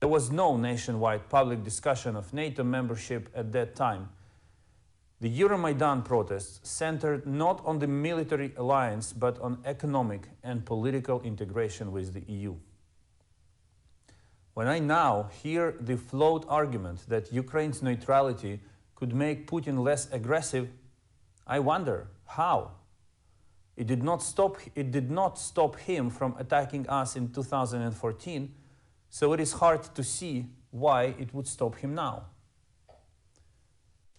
There was no nationwide public discussion of NATO membership at that time. The Euromaidan protests centered not on the military alliance, but on economic and political integration with the EU. When I now hear the flawed argument that Ukraine's neutrality could make Putin less aggressive, I wonder how. It did not stop him from attacking us in 2014, so it is hard to see why it would stop him now.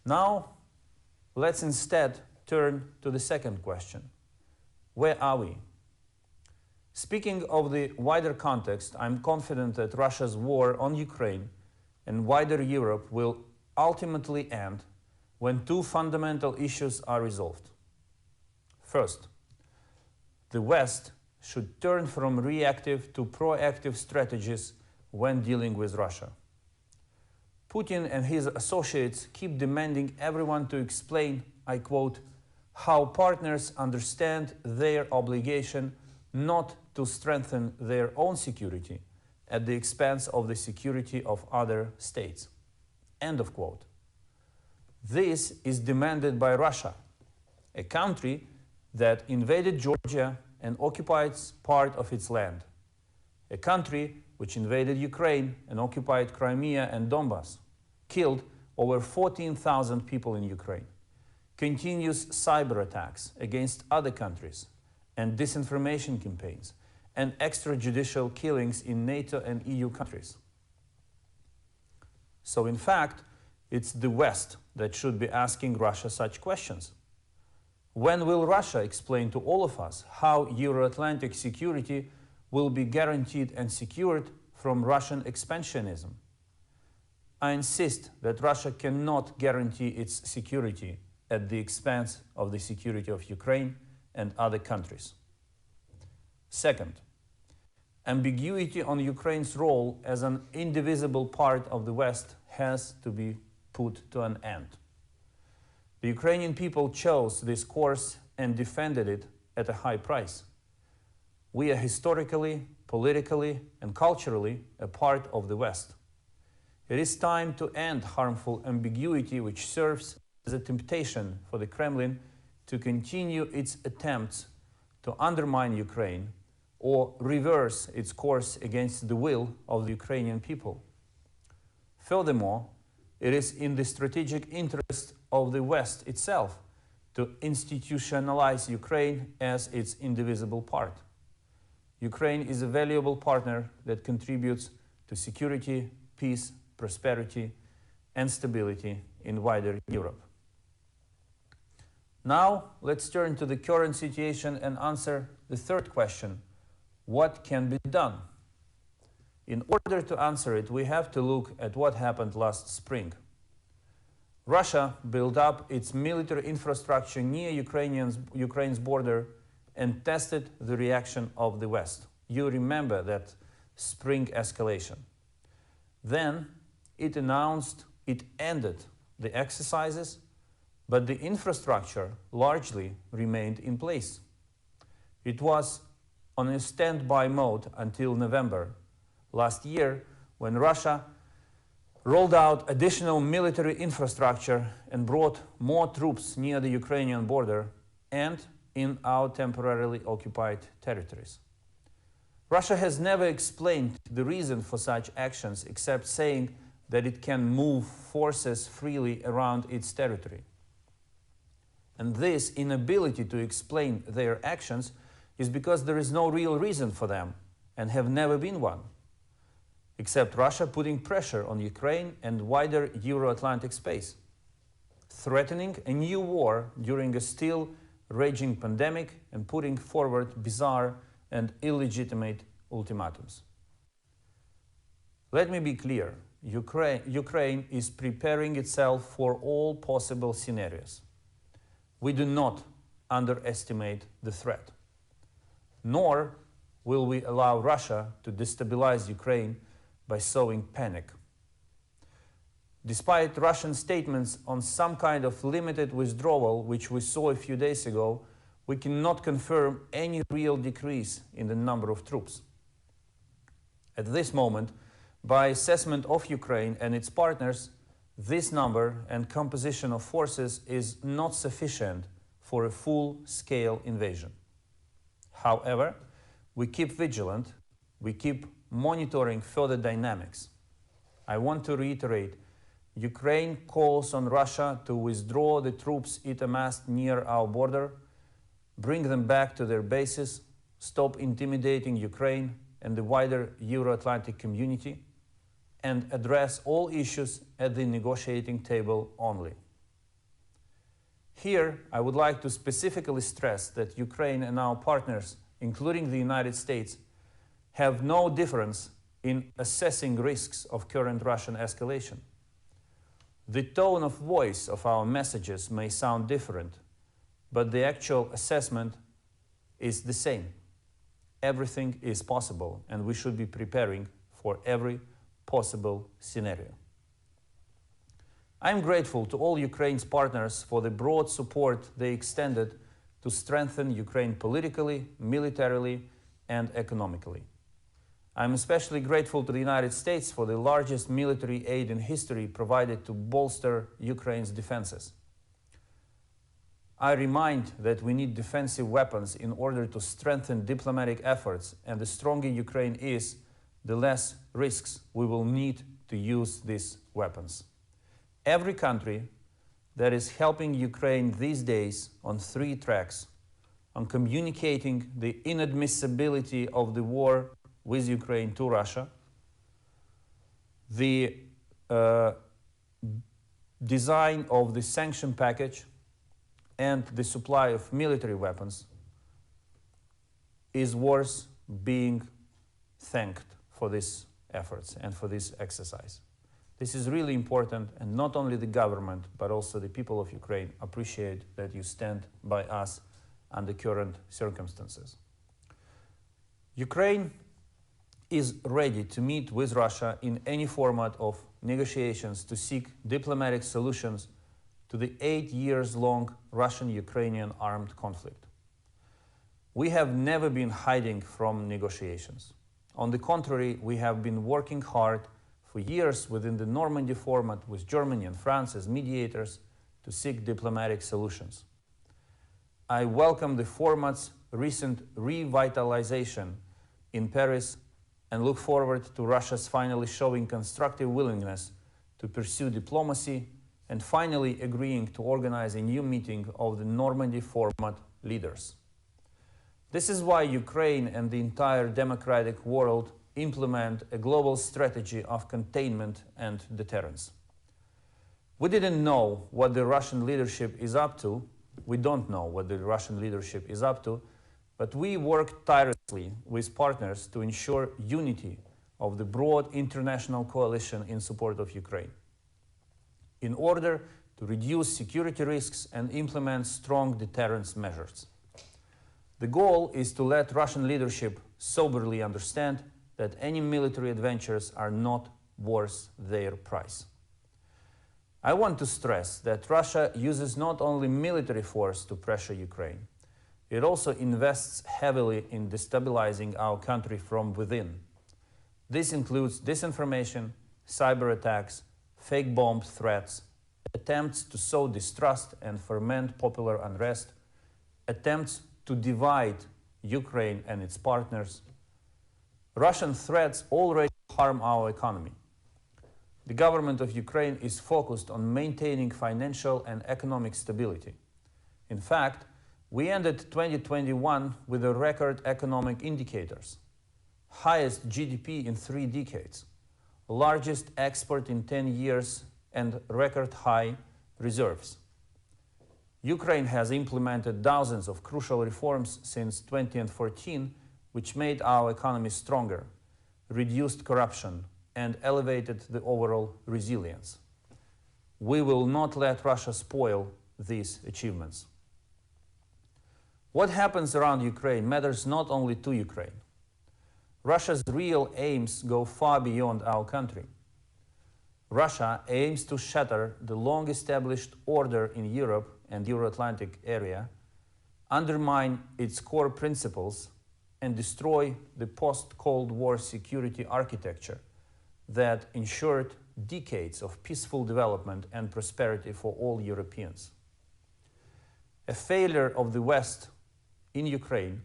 Now, let's instead turn to the second question. Where are we? Speaking of the wider context, I'm confident that Russia's war on Ukraine and wider Europe will ultimately end when two fundamental issues are resolved. First, the West should turn from reactive to proactive strategies when dealing with Russia. Putin and his associates keep demanding everyone to explain, I quote, how partners understand their obligation not to strengthen their own security at the expense of the security of other states. End of quote. This is demanded by Russia, a country that invaded Georgia and occupies part of its land, a country which invaded Ukraine and occupied Crimea and Donbass, killed over 14,000 people in Ukraine, continues cyber attacks against other countries and disinformation campaigns and extrajudicial killings in NATO and EU countries. So in fact, it's the West that should be asking Russia such questions. When will Russia explain to all of us how Euro-Atlantic security will be guaranteed and secured from Russian expansionism? I insist that Russia cannot guarantee its security at the expense of the security of Ukraine and other countries. Second, ambiguity on Ukraine's role as an indivisible part of the West has to be put to an end. The Ukrainian people chose this course and defended it at a high price. We are historically, politically, and culturally a part of the West. It is time to end harmful ambiguity which serves as a temptation for the Kremlin to continue its attempts to undermine Ukraine or reverse its course against the will of the Ukrainian people. Furthermore, it is in the strategic interest of the West itself to institutionalize Ukraine as its indivisible part. Ukraine is a valuable partner that contributes to security, peace, prosperity, and stability in wider Europe. Now, let's turn to the current situation and answer the third question: what can be done? In order to answer it, we have to look at what happened last spring. Russia built up its military infrastructure near Ukraine's border and tested the reaction of the West. You remember that spring escalation. Then it announced it ended the exercises, but the infrastructure largely remained in place. It was on a standby mode until November last year, when Russia rolled out additional military infrastructure and brought more troops near the Ukrainian border and in our temporarily occupied territories. Russia has never explained the reason for such actions except saying that it can move forces freely around its territory. And this inability to explain their actions is because there is no real reason for them and have never been one, except Russia putting pressure on Ukraine and wider Euro-Atlantic space, threatening a new war during a still raging pandemic and putting forward bizarre and illegitimate ultimatums. Let me be clear, Ukraine is preparing itself for all possible scenarios. We do not underestimate the threat, nor will we allow Russia to destabilize Ukraine by sowing panic. Despite Russian statements on some kind of limited withdrawal, which we saw a few days ago, we cannot confirm any real decrease in the number of troops. At this moment, By assessment of Ukraine and its partners, this number and composition of forces is not sufficient for a full-scale invasion. However, we keep vigilant, we keep monitoring further dynamics. I want to reiterate, Ukraine calls on Russia to withdraw the troops it amassed near our border, bring them back to their bases, stop intimidating Ukraine and the wider Euro-Atlantic community, and address all issues at the negotiating table only. Here, I would like to specifically stress that Ukraine and our partners, including the United States, have no difference in assessing risks of current Russian escalation. The tone of voice of our messages may sound different, but the actual assessment is the same. Everything is possible, and we should be preparing for every possible scenario. I am grateful to all Ukraine's partners for the broad support they extended to strengthen Ukraine politically, militarily, and economically. I am especially grateful to the United States for the largest military aid in history provided to bolster Ukraine's defenses. I remind that we need defensive weapons in order to strengthen diplomatic efforts, and the stronger Ukraine is, the less risks we will need to use these weapons. Every country that is helping Ukraine these days on three tracks: on communicating the inadmissibility of the war with Ukraine to Russia, the design of the sanction package, and the supply of military weapons, is worth being thanked for these efforts and for this exercise. This is really important, and not only the government, but also the people of Ukraine appreciate that you stand by us under current circumstances. Ukraine is ready to meet with Russia in any format of negotiations to seek diplomatic solutions to the 8 years long Russian-Ukrainian armed conflict. We have never been hiding from negotiations. On the contrary, we have been working hard for years within the Normandy format with Germany and France as mediators to seek diplomatic solutions. I welcome the format's recent revitalization in Paris and look forward to Russia's finally showing constructive willingness to pursue diplomacy and finally agreeing to organize a new meeting of the Normandy format leaders. This is why Ukraine and the entire democratic world implement a global strategy of containment and deterrence. We didn't know what the Russian leadership is up to. We don't know what the Russian leadership is up to, but we work tirelessly with partners to ensure unity of the broad international coalition in support of Ukraine, in order to reduce security risks and implement strong deterrence measures. The goal is to let Russian leadership soberly understand that any military adventures are not worth their price. I want to stress that Russia uses not only military force to pressure Ukraine, it also invests heavily in destabilizing our country from within. This includes disinformation, cyber attacks, fake bomb threats, attempts to sow distrust and foment popular unrest, attempts to divide Ukraine and its partners. Russian threats already harm our economy. The government of Ukraine is focused on maintaining financial and economic stability. In fact, we ended 2021 with a record economic indicators, highest GDP in 3 decades, largest export in 10 years, and record high reserves. Ukraine has implemented dozens of crucial reforms since 2014, which made our economy stronger, reduced corruption, and elevated the overall resilience. We will not let Russia spoil these achievements. What happens around Ukraine matters not only to Ukraine. Russia's real aims go far beyond our country. Russia aims to shatter the long-established order in Europe and Euro-Atlantic area, undermine its core principles, and destroy the post-Cold War security architecture that ensured decades of peaceful development and prosperity for all Europeans. A failure of the West in Ukraine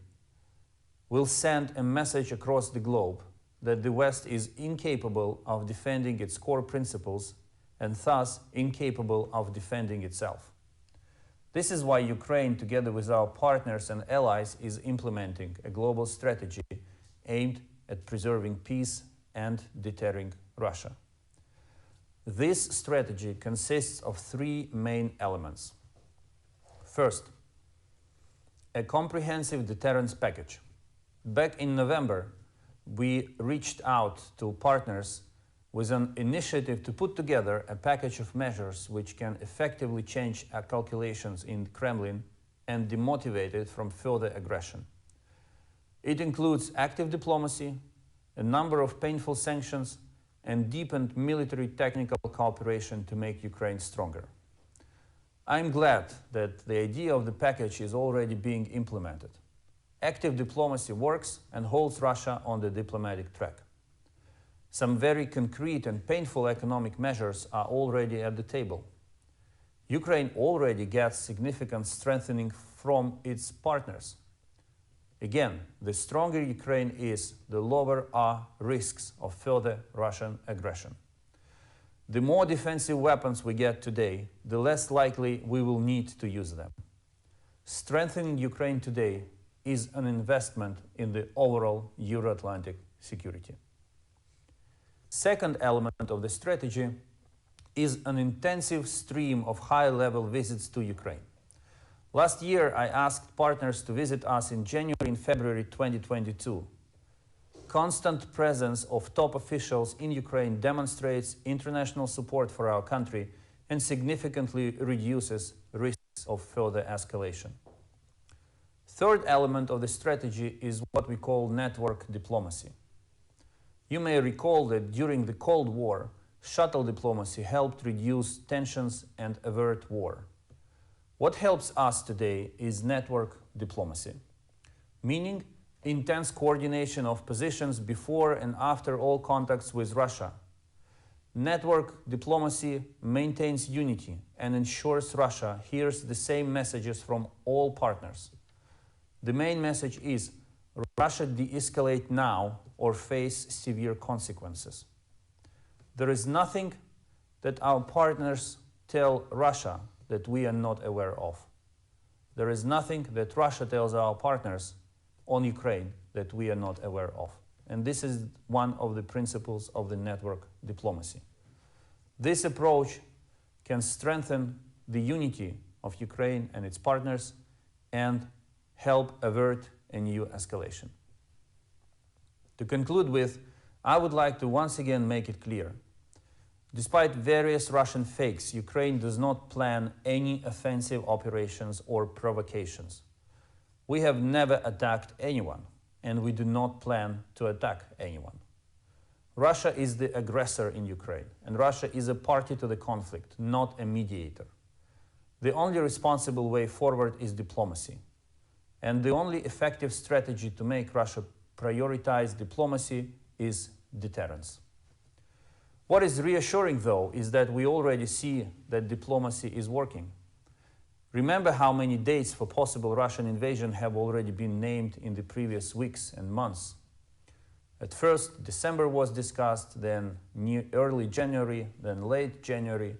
will send a message across the globe that the West is incapable of defending its core principles and thus incapable of defending itself. This is why Ukraine, together with our partners and allies, is implementing a global strategy aimed at preserving peace and deterring Russia. This strategy consists of three main elements. First, a comprehensive deterrence package. Back in November, we reached out to partners with an initiative to put together a package of measures which can effectively change our calculations in the Kremlin and demotivate it from further aggression. It includes active diplomacy, a number of painful sanctions, and deepened military technical cooperation to make Ukraine stronger. I'm glad that the idea of the package is already being implemented. Active diplomacy works and holds Russia on the diplomatic track. Some very concrete and painful economic measures are already at the table. Ukraine already gets significant strengthening from its partners. Again, the stronger Ukraine is, the lower are risks of further Russian aggression. The more defensive weapons we get today, the less likely we will need to use them. Strengthening Ukraine today is an investment in the overall Euro-Atlantic security. Second element of the strategy is an intensive stream of high-level visits to Ukraine. Last year, I asked partners to visit us in January and February 2022. Constant presence of top officials in Ukraine demonstrates international support for our country and significantly reduces risks of further escalation. Third element of the strategy is what we call network diplomacy. You may recall that during the Cold War, shuttle diplomacy helped reduce tensions and avert war. What helps us today is network diplomacy, meaning intense coordination of positions before and after all contacts with Russia. Network diplomacy maintains unity and ensures Russia hears the same messages from all partners. The main message is Russia de-escalate now or face severe consequences. There is nothing that our partners tell Russia that we are not aware of. There is nothing that Russia tells our partners on Ukraine that we are not aware of. And this is one of the principles of the network diplomacy. This approach can strengthen the unity of Ukraine and its partners and help avert a new escalation. To conclude with, I would like to once again make it clear. Despite various Russian fakes, Ukraine does not plan any offensive operations or provocations. We have never attacked anyone, and we do not plan to attack anyone. Russia is the aggressor in Ukraine, and Russia is a party to the conflict, not a mediator. The only responsible way forward is diplomacy, and the only effective strategy to make Russia prioritize diplomacy is deterrence. What is reassuring, though, is that we already see that diplomacy is working. Remember how many dates for possible Russian invasion have already been named in the previous weeks and months. At first, December was discussed, then early January, then late January.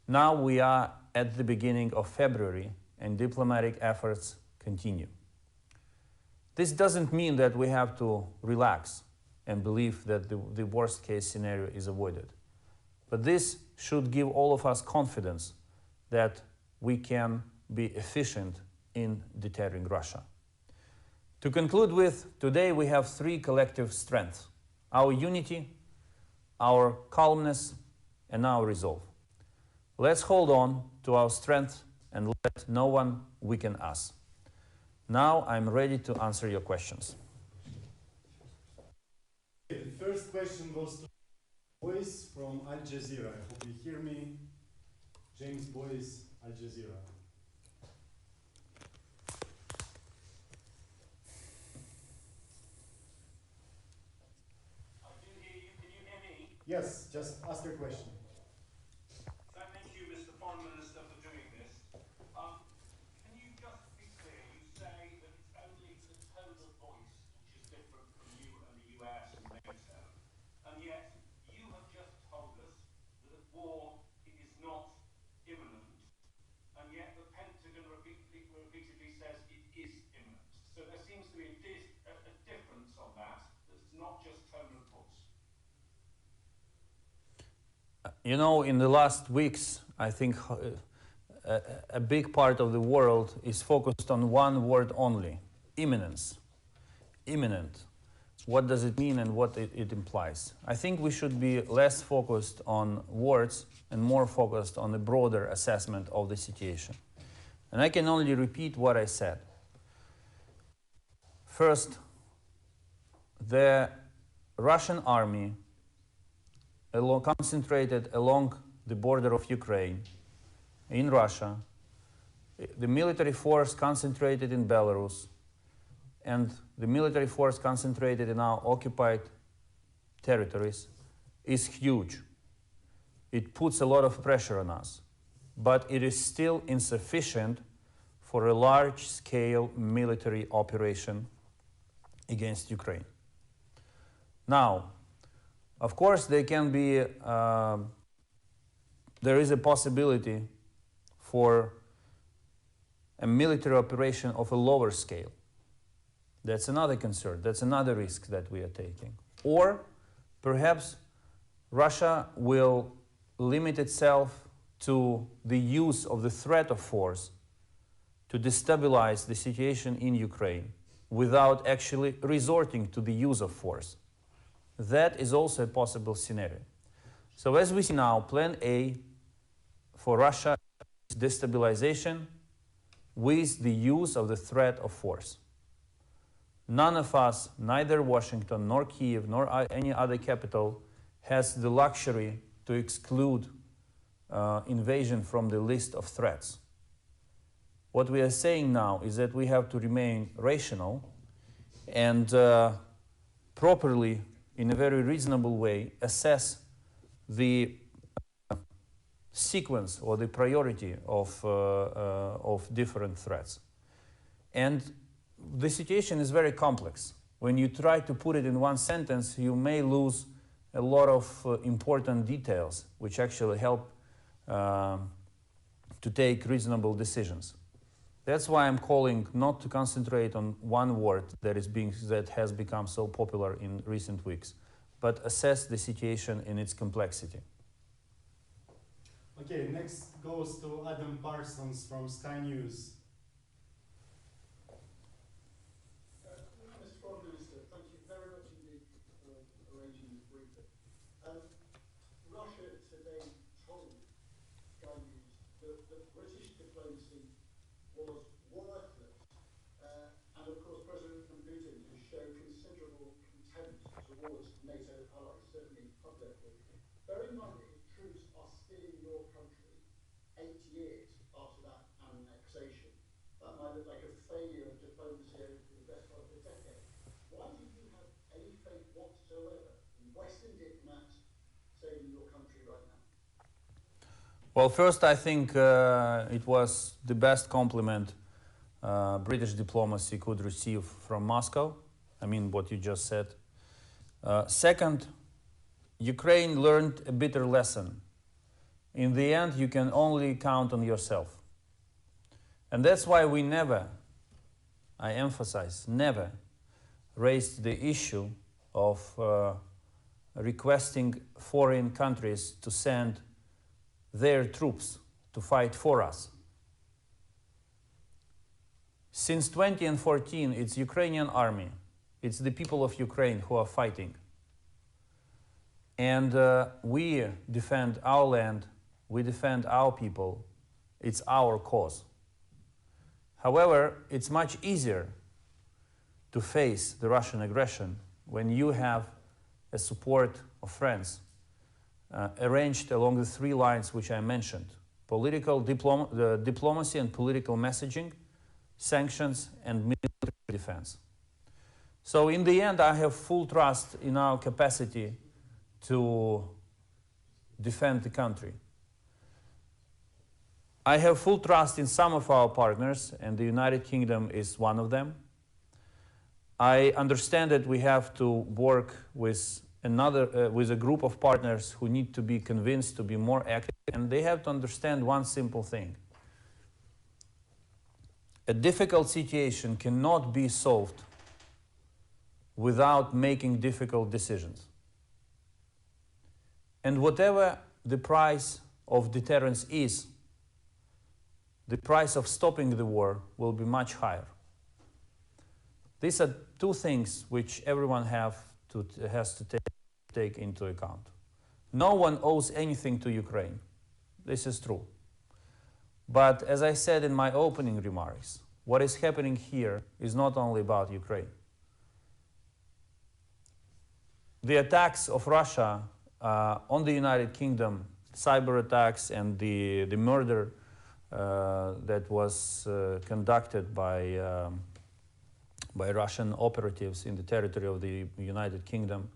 Now we are at the beginning of February, and diplomatic efforts continue. This doesn't mean that we have to relax and believe that the worst-case scenario is avoided. But this should give all of us confidence that we can be efficient in deterring Russia. To conclude with, today we have three collective strengths: our unity, our calmness, and our resolve. Let's hold on to our strength and let no one weaken us. Now I'm ready to answer your questions. The first question goes to Boyce from Al Jazeera. I hope you hear me. James Boyce, Al Jazeera. I do hear you. Can you hear me? Yes, just ask your question. Thank you, Mr. Foreign Minister, for doing this. Can you just be clear? You say that it's only the tone of voice which is different from you and the US and NATO, and yet you have just told us that war is not imminent, and yet the Pentagon repeatedly says it is imminent. So there seems to be a difference on that. It's not just tone of voice. You know, in the last weeks, I think a big part of the world is focused on one word only: imminence. Imminent. What does it mean and what it implies? I think we should be less focused on words and more focused on a broader assessment of the situation. And I can only repeat what I said. First, the Russian army concentrated along the border of Ukraine, in Russia, the military force concentrated in Belarus, and the military force concentrated in our occupied territories is huge. It puts a lot of pressure on us, but it is still insufficient for a large-scale military operation against Ukraine. Now, of course, there is a possibility for a military operation of a lower scale. That's another concern. That's another risk that we are taking. Or perhaps Russia will limit itself to the use of the threat of force to destabilize the situation in Ukraine without actually resorting to the use of force. That is also a possible scenario. So as we see now, plan A for Russia is destabilization with the use of the threat of force. None of us, neither Washington, nor Kiev, nor any other capital, has the luxury to exclude invasion from the list of threats. What we are saying now is that we have to remain rational and properly, in a very reasonable way, assess the sequence or the priority of different threats. And the situation is very complex. When you try to put it in one sentence, you may lose a lot of important details which actually help to take reasonable decisions. That's why I'm calling not to concentrate on one word that has become so popular in recent weeks, but assess the situation in its complexity. Okay, next goes to Adam Parsons from Sky News. Mr. Foreign Minister, thank you very much indeed for arranging this briefing. Russia today told Sky News that British diplomacy was worthless, and of course President Putin has shown considerable contempt towards NATO allies, certainly publicly. Bear in mind that his troops are still in your country 8 years after that annexation. That might look like a failure of diplomacy over the best part of a decade. Why do you have any faith whatsoever in Western diplomats saving your country right now? Well, first, I think it was the best compliment British diplomacy could receive from Moscow. I mean, what you just said. Second, Ukraine learned a bitter lesson. In the end, you can only count on yourself. And that's why we never, I emphasize, never raised the issue of requesting foreign countries to send their troops to fight for us. Since 2014, it's Ukrainian army, it's the people of Ukraine who are fighting. And we defend our land, we defend our people, it's our cause. However, it's much easier to face the Russian aggression when you have a support of friends arranged along the three lines which I mentioned: political diplomacy and political messaging, sanctions, and military defense. So in the end, I have full trust in our capacity to defend the country. I have full trust in some of our partners, and the United Kingdom is one of them. I understand that we have to work with with a group of partners who need to be convinced to be more active, and they have to understand one simple thing. A difficult situation cannot be solved without making difficult decisions. And whatever the price of deterrence is, the price of stopping the war will be much higher. These are two things which everyone has to take into account. No one owes anything to Ukraine. This is true. But as I said in my opening remarks, what is happening here is not only about Ukraine. The attacks of Russia on the United Kingdom, cyber attacks and the murder that was conducted by Russian operatives in the territory of the United Kingdom,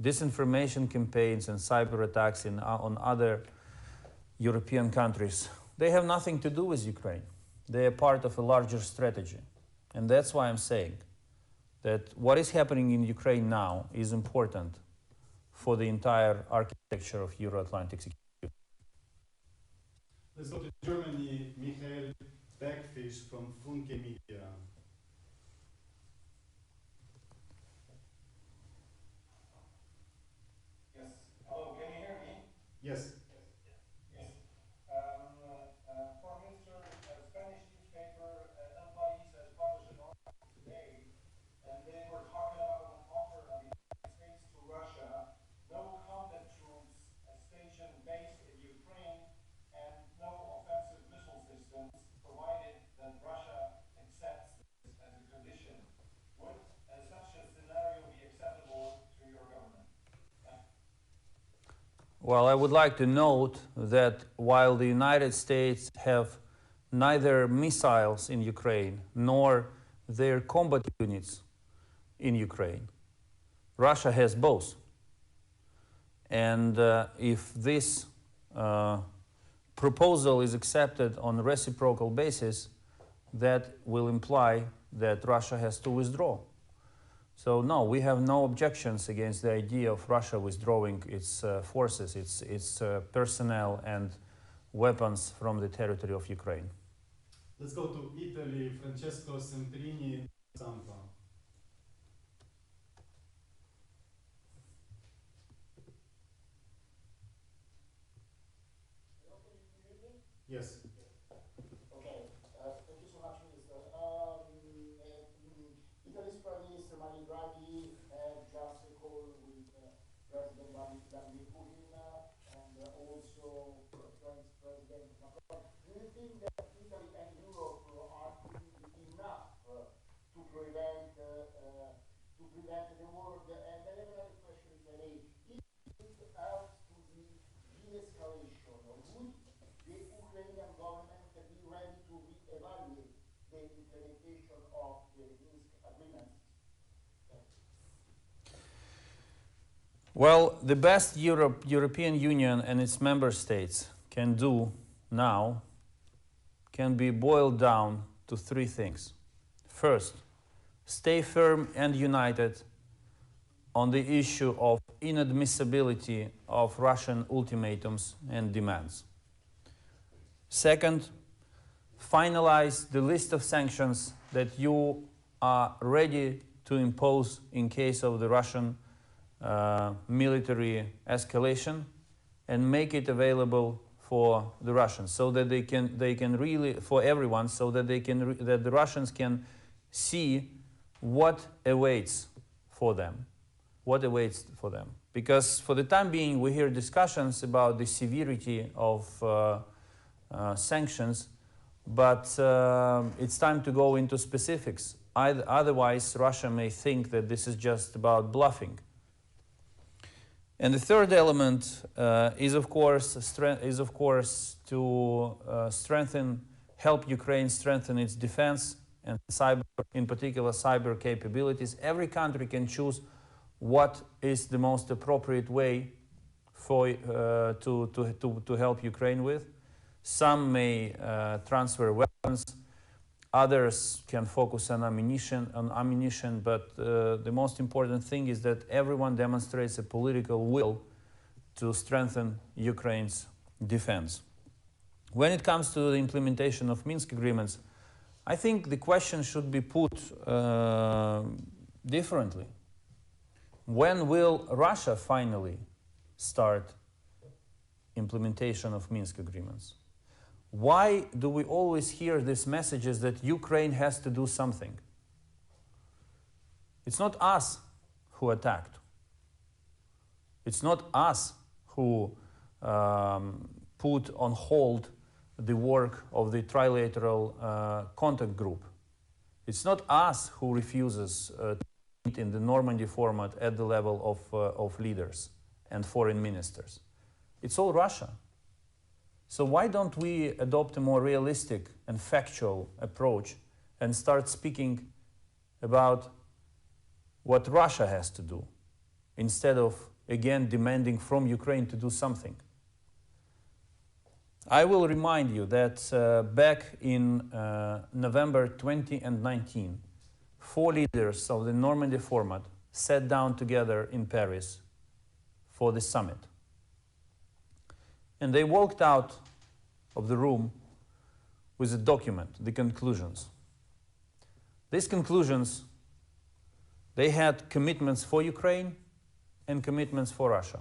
disinformation campaigns and cyber attacks on other European countries, they have nothing to do with Ukraine. They are part of a larger strategy. And that's why I'm saying that what is happening in Ukraine now is important for the entire architecture of Euro-Atlantic security. Let's go to Germany. Michael Bergfisch from Funke Media. Yes. Hello, can you hear me? Yes. Yes. Foreign Minister, Spanish newspaper El País has published an article today, and they were talking about an offer of the United States to Russia, no combat troops stationed based in Ukraine, and no offensive missile systems, provided that Russia accepts this as a condition. Would such a scenario be acceptable to your government? Well, I would like to note that while the United States have neither missiles in Ukraine nor their combat units in Ukraine, Russia has both. And if this proposal is accepted on a reciprocal basis, that will imply that Russia has to withdraw. So no, we have no objections against the idea of Russia withdrawing its forces, its personnel and weapons from the territory of Ukraine. Let's go to Italy. Francesco Semprini, Sampa. Yes. Okay, thank you so much, Minister. Italy's Prime Minister Mario Draghi had just a call with President Vladimir Putin and also President Macron. Do you think that Italy and Europe are doing enough to prevent the war? And I have another question, if I may. If it helps to the de-escalation, would the Ukrainian government be ready to re-evaluate the implementation of the Minsk agreements? Well, the best European Union and its member states can do now can be boiled down to three things. First, stay firm and united on the issue of inadmissibility of Russian ultimatums and demands. Second, finalize the list of sanctions that you are ready to impose in case of the Russian military escalation, and make it available for the Russians, so that they can really, for everyone, so that that the Russians can see what awaits for them. Because for the time being, we hear discussions about the severity of sanctions, but it's time to go into specifics. Otherwise, Russia may think that this is just about bluffing. And the third element is, of course, to help Ukraine strengthen its defense and cyber, in particular, cyber capabilities. Every country can choose what is the most appropriate way to help Ukraine with. Some may transfer weapons. Others can focus on ammunition. But the most important thing is that everyone demonstrates a political will to strengthen Ukraine's defense. When it comes to the implementation of Minsk agreements, I think the question should be put differently. When will Russia finally start implementation of Minsk agreements? Why do we always hear these messages that Ukraine has to do something? It's not us who attacked. It's not us who put on hold the work of the trilateral contact group. It's not us who refuses to meet in the Normandy format at the level of leaders and foreign ministers. It's all Russia. So why don't we adopt a more realistic and factual approach and start speaking about what Russia has to do instead of, again, demanding from Ukraine to do something? I will remind you that back in November 2019, 4 leaders of the Normandy format sat down together in Paris for the summit. And they walked out of the room with a document, the conclusions. These conclusions, they had commitments for Ukraine and commitments for Russia.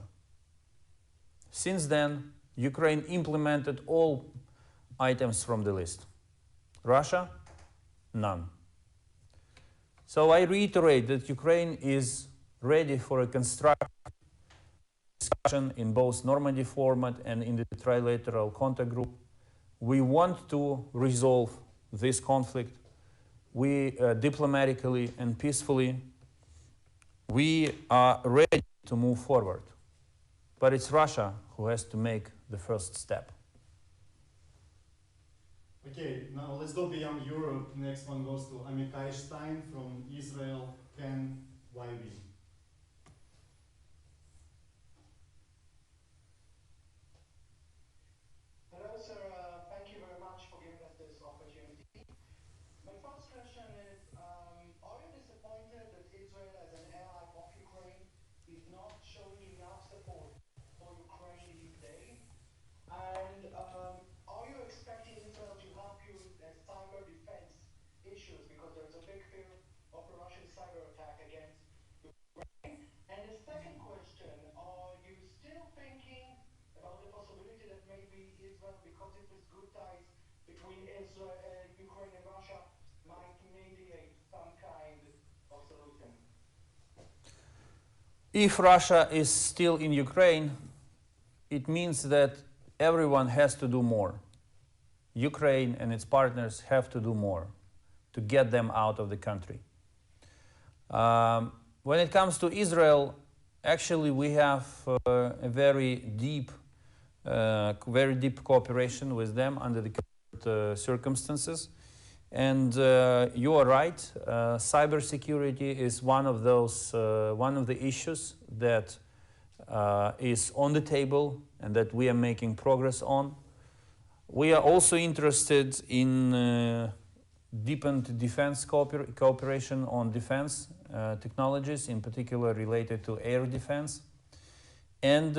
Since then, Ukraine implemented all items from the list. Russia, none. So I reiterate that Ukraine is ready for a constructive discussion in both Normandy format and in the trilateral contact group. We want to resolve this conflict. We diplomatically and peacefully. We are ready to move forward. But it's Russia who has to make the first step. Okay, now let's go beyond Europe. Next one goes to Amikai Stein from Israel. Can YB? Hello, sir. Thank you very much for giving us this opportunity. My first question is, are you disappointed that Israel, as an ally of Ukraine, is not showing enough support for Ukraine these days? And are you expecting Israel to help you with cyber defense issues? Because there's a big fear of a Russian cyber attack against Ukraine. And the second question, are you still thinking about the possibility that maybe Israel, because it was good ties between Israel, Ukraine and Russia, might mediate some kind of solution? If Russia is still in Ukraine, it means that everyone has to do more. Ukraine and its partners have to do more to get them out of the country. When it comes to Israel, actually we have a very deep cooperation with them under the current circumstances. And you are right, cybersecurity is one of the issues that is on the table and that we are making progress on. We are also interested in deepened defense cooperation on defense technologies, in particular related to air defense. And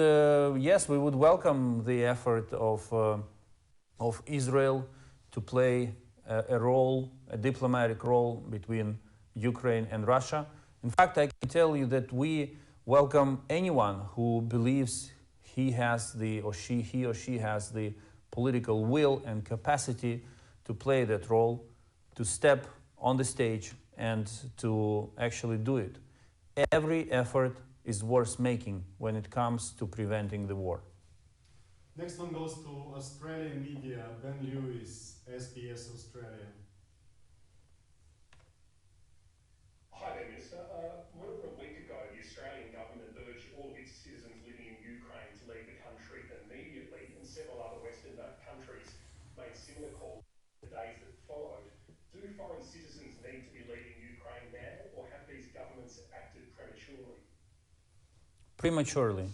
yes, we would welcome the effort of Israel to play a role, a diplomatic role between Ukraine and Russia. In fact, I can tell you that we welcome anyone who believes he or she has the political will and capacity to play that role, to step on the stage and to actually do it. Every effort is worth making when it comes to preventing the war. Next one goes to Australian media, Ben Lewis, SBS Australia. Hi there, Minister. More than a week ago, the Australian government urged all of its citizens living in Ukraine to leave the country immediately, and several other Western countries made similar calls in the days that followed. Do foreign citizens need to be leaving Ukraine now, or have these governments acted prematurely? Prematurely.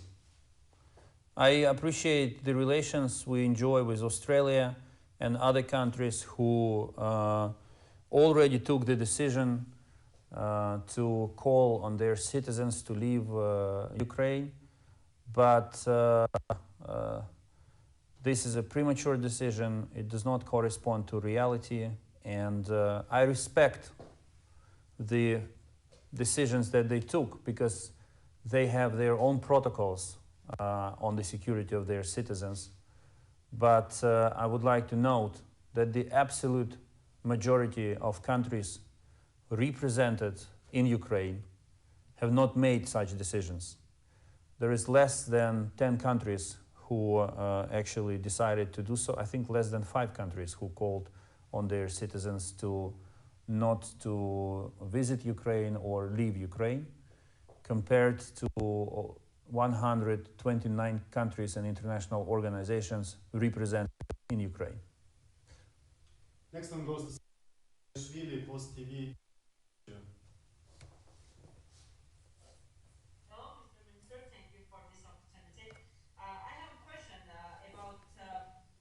I appreciate the relations we enjoy with Australia and other countries who already took the decision to call on their citizens to leave Ukraine. But this is a premature decision. It does not correspond to reality. And I respect the decisions that they took because they have their own protocols on the security of their citizens. But I would like to note that the absolute majority of countries represented in Ukraine have not made such decisions. There is less than 10 countries who actually decided to do so. I think less than 5 countries who called on their citizens to not to visit Ukraine or leave Ukraine, compared to 129 countries and international organizations represented in Ukraine. Next one goes to Saakashvili, Post TV. Hello, Mr. Minister. Thank you for this opportunity. I have a question about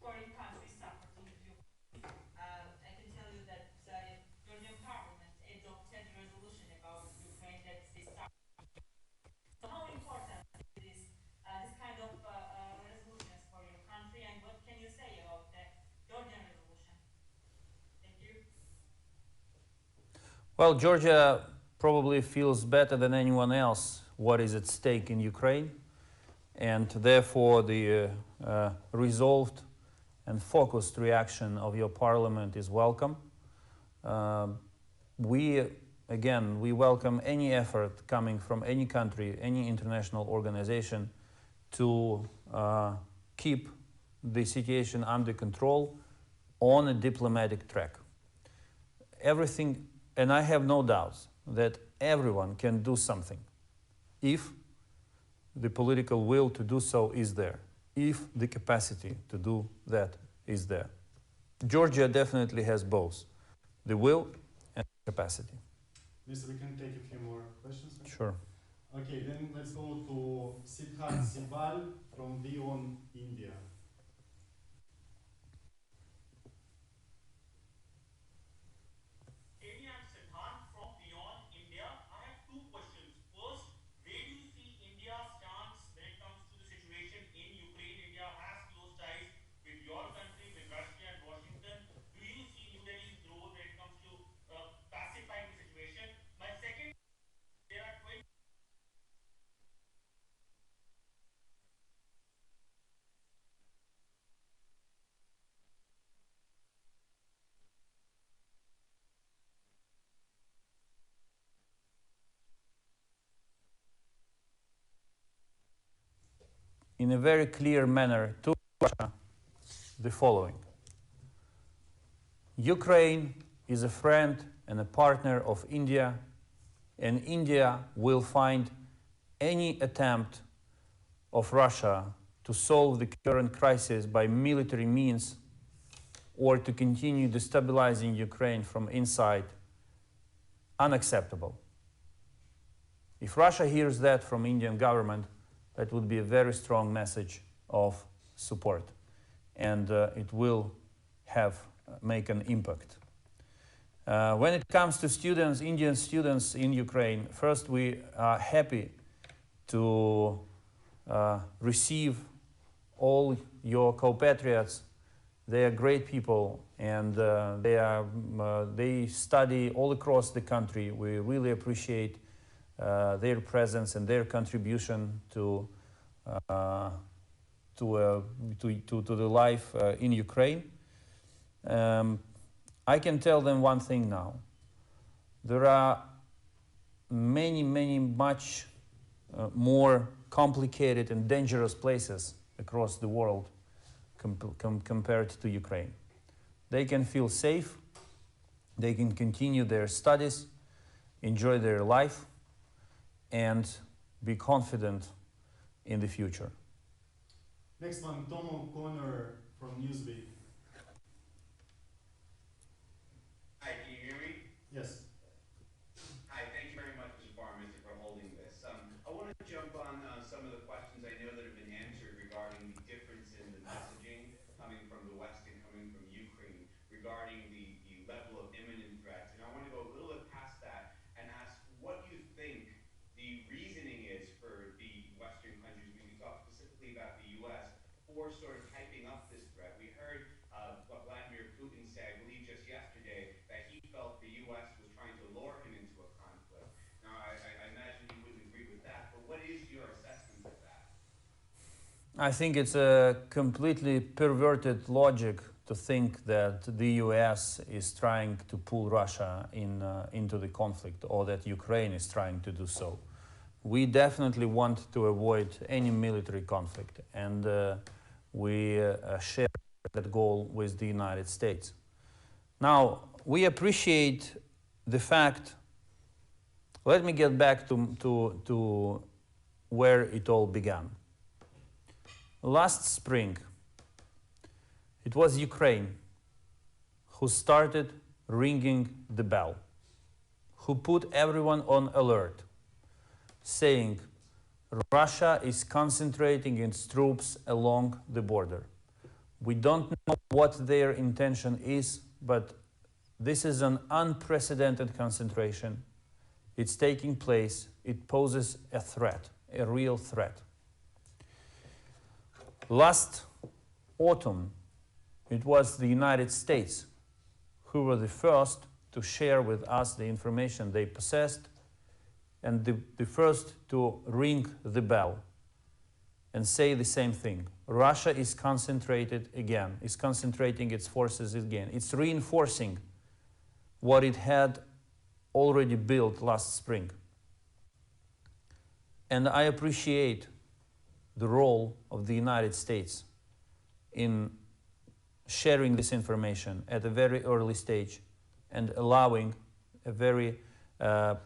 foreign countries supporting Ukraine. I can tell you that Georgian parliament adopted a resolution about Ukraine that they start. So how important is this kind of resolutions for your country, and what can you say about the Georgian resolution? Thank you. Well, Georgia probably feels better than anyone else what is at stake in Ukraine, and therefore the resolved and focused reaction of your parliament is welcome. We welcome any effort coming from any country, any international organization to keep the situation under control on a diplomatic track. Everything, and I have no doubts that everyone can do something if the political will to do so is there, if the capacity to do that is there. Georgia definitely has both the will and capacity. Lisa, we can take a few more questions. Sure. Okay, then let's go to Siddharth Sibal from Vion, India. Amy, I'm Siddhant from Beyond India. I have two questions. First, where do you see India's stance when it comes to the situation in Ukraine? India has close ties with your country, with Russia and Washington. Do you see New Delhi's role when it comes to pacifying the situation? My second, there are 20. In a very clear manner to Russia the following. Ukraine is a friend and a partner of India, and India will find any attempt of Russia to solve the current crisis by military means or to continue destabilizing Ukraine from inside unacceptable. If Russia hears that from Indian government, that would be a very strong message of support, and it will make an impact. When it comes to students, Indian students in Ukraine, first we are happy to receive all your compatriots. They are great people, and they study all across the country. We really appreciate their presence and their contribution to the life in Ukraine. I can tell them one thing now. There are much more complicated and dangerous places across the world compared to Ukraine. They can feel safe, they can continue their studies, enjoy their life, and be confident in the future. Next one, Tom O'Connor from Newsweek. Hi, can you hear me? Yes. Hi, thank you very much, Mr. Foreign Minister, for holding this. I want to jump on some of the questions I know that have been answered regarding before sort of hyping up this threat, we heard what Vladimir Putin said, I believe just yesterday, that he felt the U.S. was trying to lure him into a conflict. Now, I imagine you wouldn't agree with that, but what is your assessment of that? I think it's a completely perverted logic to think that the US is trying to pull Russia into the conflict, or that Ukraine is trying to do so. We definitely want to avoid any military conflict, and we share that goal with the United States. Now, we appreciate the fact, let me get back to where it all began. Last spring, it was Ukraine who started ringing the bell, who put everyone on alert, saying Russia is concentrating its troops along the border. We don't know what their intention is, but this is an unprecedented concentration. It's taking place. It poses a threat, a real threat. Last autumn, it was the United States who were the first to share with us the information they possessed, and the first to ring the bell and say the same thing. Russia is concentrated again, is concentrating its forces again. It's reinforcing what it had already built last spring. And I appreciate the role of the United States in sharing this information at a very early stage and allowing a very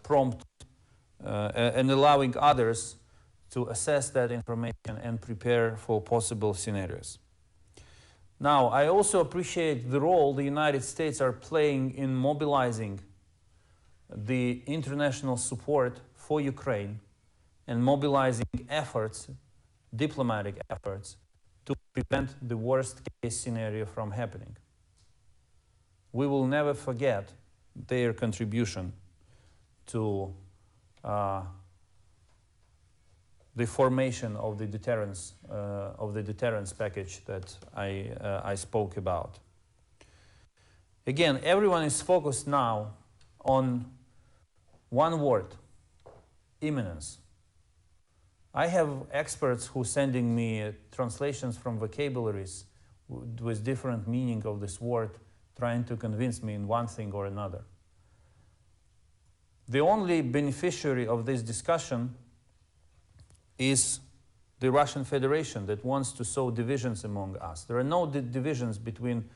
prompt and allowing others to assess that information and prepare for possible scenarios. Now, I also appreciate the role the United States are playing in mobilizing the international support for Ukraine and mobilizing efforts, diplomatic efforts, to prevent the worst case scenario from happening. We will never forget their contribution to the formation of the deterrence package that I spoke about. Again, everyone is focused now on one word: imminence. I have experts who are sending me translations from vocabularies with different meaning of this word, trying to convince me in one thing or another. The only beneficiary of this discussion is the Russian Federation, that wants to sow divisions among us. There are no divisions between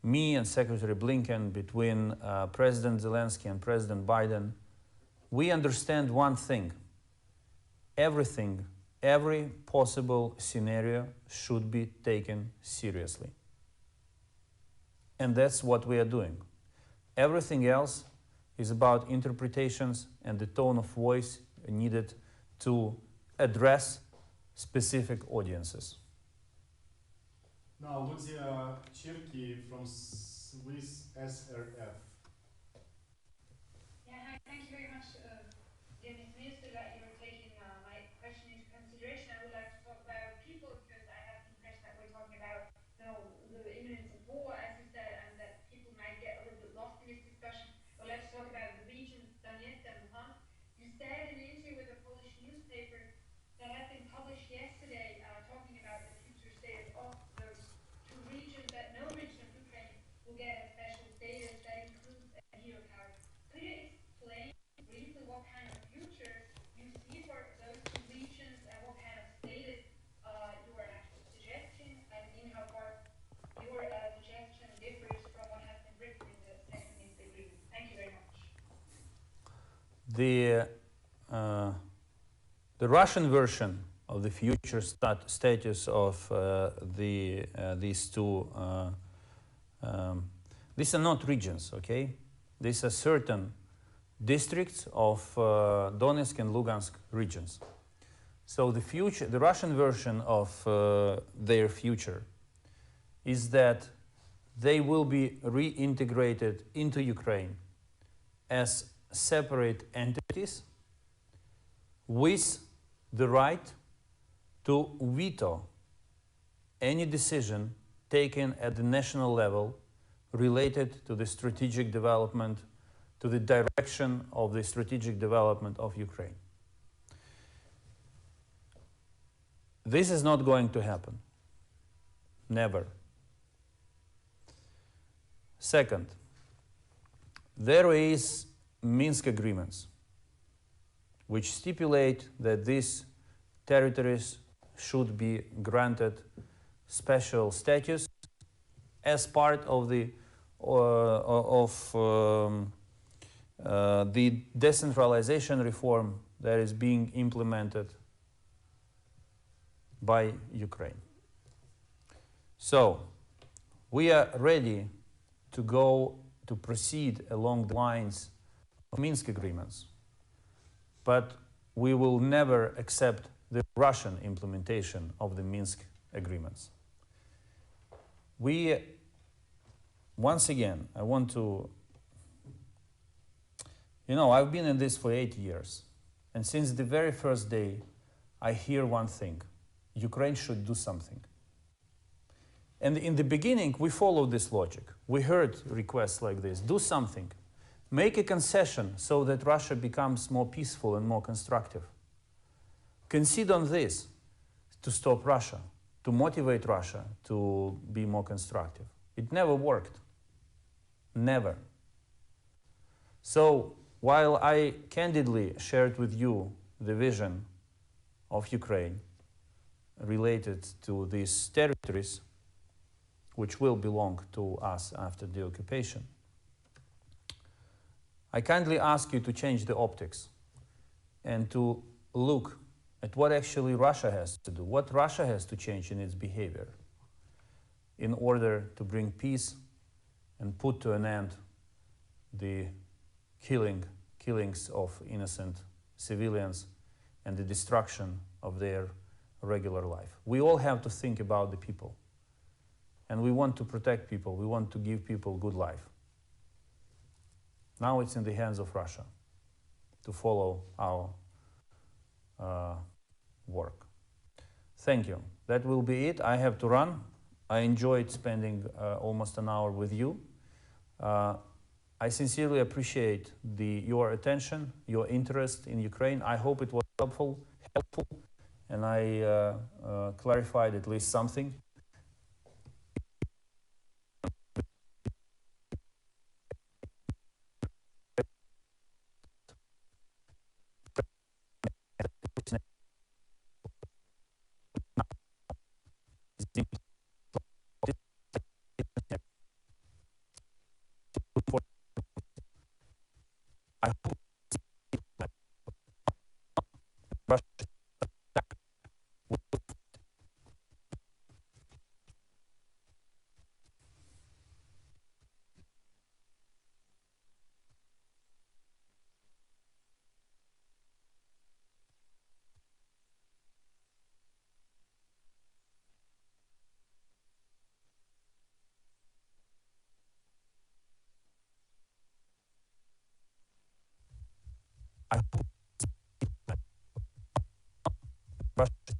me and Secretary Blinken, between President Zelensky and President Biden. We understand one thing: everything, every possible scenario should be taken seriously. And that's what we are doing. Everything else is about interpretations and the tone of voice needed to address specific audiences. Now, Ludzia Chirki from Swiss SRF. Yeah, hi, thank you very much, dear Mr. Minister, that you're taking my question into consideration. I would like to talk about people, because I have the impression that we're talking about, the imminence of war, as you said, and that people might get a little bit lost in this discussion. But let's talk about the regions, Donetsk and Lugansk. You said in an interview with a Polish newspaper that has been published yesterday, talking about the future status of those two regions, that no region of Ukraine will get a special status that includes a hydropower. Could you explain briefly what kind of future you see for those two regions and what kind of status you are actually suggesting, and in how far your suggestion differs from what has been written in the second Minsk agreement? Thank you very much. The Russian version of the future status of these two, these are not regions, okay? These are certain districts of Donetsk and Lugansk regions. So the Russian version of their future is that they will be reintegrated into Ukraine as separate entities with the right to veto any decision taken at the national level related to the strategic development, to the direction of the strategic development of Ukraine. This is not going to happen. Never. Second, there is Minsk agreements which stipulate that these territories should be granted special status as part of the decentralization reform that is being implemented by Ukraine. So we are ready to go to proceed along the lines of Minsk agreements, but we will never accept the Russian implementation of the Minsk agreements. Once again, I want to, I've been in this for 8 years, and since the very first day, I hear one thing: Ukraine should do something. And in the beginning, we followed this logic. We heard requests like this: do something, make a concession so that Russia becomes more peaceful and more constructive. Concede on this to stop Russia, to motivate Russia to be more constructive. It never worked. Never. So while I candidly shared with you the vision of Ukraine related to these territories, which will belong to us after the occupation, I kindly ask you to change the optics and to look at what actually Russia has to do, what Russia has to change in its behavior in order to bring peace and put to an end the killings of innocent civilians and the destruction of their regular life. We all have to think about the people, and we want to protect people. We want to give people good life. Now it's in the hands of Russia to follow our work. Thank you. That will be it. I have to run. I enjoyed spending almost an hour with you. I sincerely appreciate your attention, your interest in Ukraine. I hope it was helpful, and I clarified at least something. I hope Russia